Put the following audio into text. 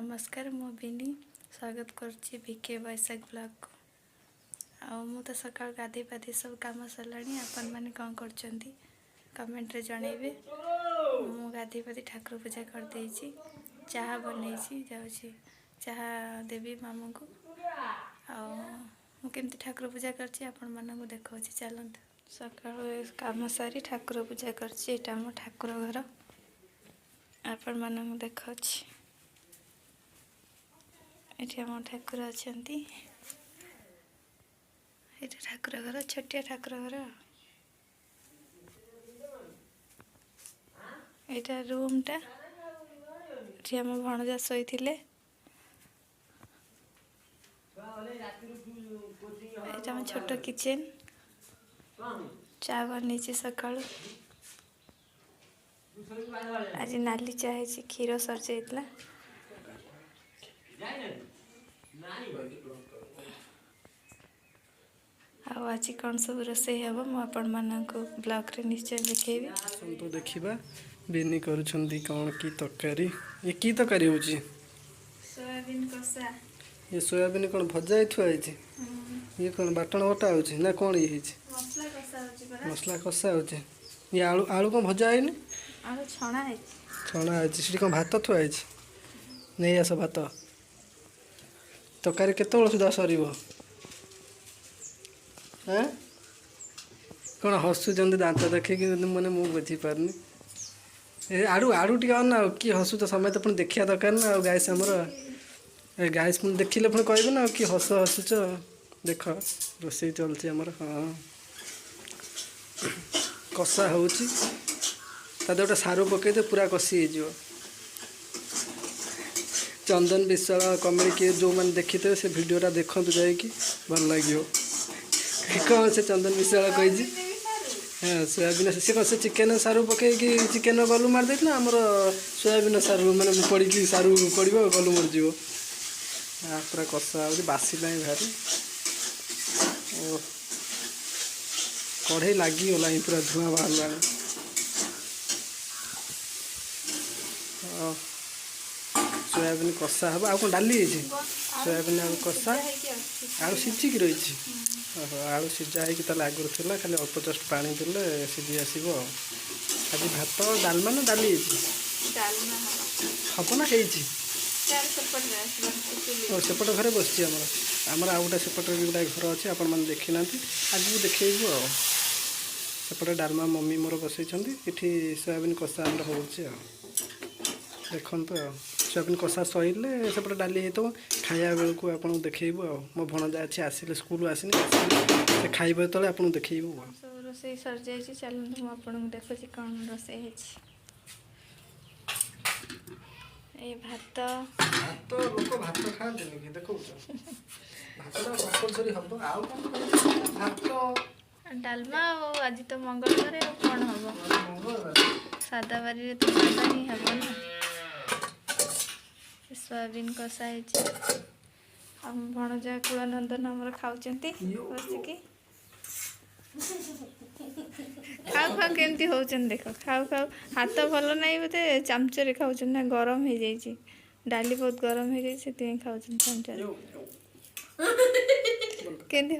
नमस्कार मु बिनी स्वागत करछि भिके वैशाख ब्लॉग को मु तो सकाळ गाधे पाधे सब काम सरलाणी आपण माने कौन करछंती कमेंट रे जणेबे। मु गाधे पाधे ठाकुर पूजा कर देछि, चाहा बनैछि, जाउछि चाहा देवी मामू को मु केमती ठाकुर पूजा करछि आपण माने को देखौछि। चलंत सकाळ काम सारी ठाकुर पूजा करछि। एटा मो ठाकुर घर आपण माने को देखौछि। एठी हम ठाकुर अछंती। एटा ठाकुर घर छोटिया ठाकुर घर। एटा रूम टा एठी हम भणजा सोईथिले। एटा हम छोटो किचन चा बनीची सकाळ। आज नाली चा है क्षीर सर जाइतला। आज कौन सब रोसे हम मुझे ब्लॉग रे निश्चय देखेबी। तो देखिबा बेनी करूछंती कौन की तरकारी। ये की तरकारी होची? सोयाबीन कसा। ये सोयाबीन कौन भजा ही थुआ है? ये कौन बाटण बटा होची ना कौन ये होची? मसला कसा होची परा। मसला कसा होची। ये आलू आलू कौन भजा है नि? आलू छणा है। छणा है सिटी कौन भात थुआ है? नहीं आस भात तरकारी केतोळ सुधा सरीबो? हाँ कौन हसुचंदी दांत देखिक मैंने मुझे बुझी पारनी। आड़ू आड़ू टी ना कि हसुच समय तो पुणी देखा दरकार ना। गाइस आमर गाइस पुणी देखिले पुणी कह ना कि हस हसुच। देख रोसे चलती आमर। हाँ कषा हो गोटे सारू पकईदे पूरा कषि हो। चंदन विश्वाल कमेडी किए जो मैंने देखी थे से वीडियोटा देखु जाकि भल लगे। कौन से चंदन विश्वाल कही। हाँ सोयाबीन से कौन से चिकेन सारू पकईकि चिकेन गलू मार देना आमर सोयाबीन सारू मैंने पड़ी सारू पड़ो गलू मरज। पूरा कषा हो बासिला भारी कढ़ई लगिगला पूरा धुआं बाहर। सोयाबीन कषा हम आ डाली सोयाबीन आलू कषा आलू सीझिक रही। आलू सीझा होगी आगुरी थी खाली अल्प जस्ट पानी देले सीझी आसब। आज भात डालमा ना डाली हम ना सेपट घरे बस आमर आ गए सेपट गोटाए घर अच्छे आपण मैंने देखी ना आज भी देखू। सेपटे डालमा मम्मी मोर बसई ये सोयाबीन कषा आमर हो देखु। सोयाबीन कषा सहीले सेपटे डाली हो खाया बेलू आपको देखू। मो भणजा अच्छे आसिले स्कूल आसनी से खाइबे तले आपको देखू। सब रोसे सर जाई चलते मुझे देखुची कौन रोसे ए भात भात लोक भात खाते कि देखो भात कंपलसरी हम आउ भात डालमा आज तो मंगलवार कौन हम सादा बारी तो सादा ही हम ना। सोयाबीन कषा हम भणजा कुलनंदन आमर खाऊचंती बसिकी। खाऊ खाऊ केमती होचन देख खाऊ खाऊ हाथ भल नहीं बोते चामचरे खाऊचन ना गरम हो जाइए। डाली बहुत गरम हो जाए खाऊचन चामचरे केमती।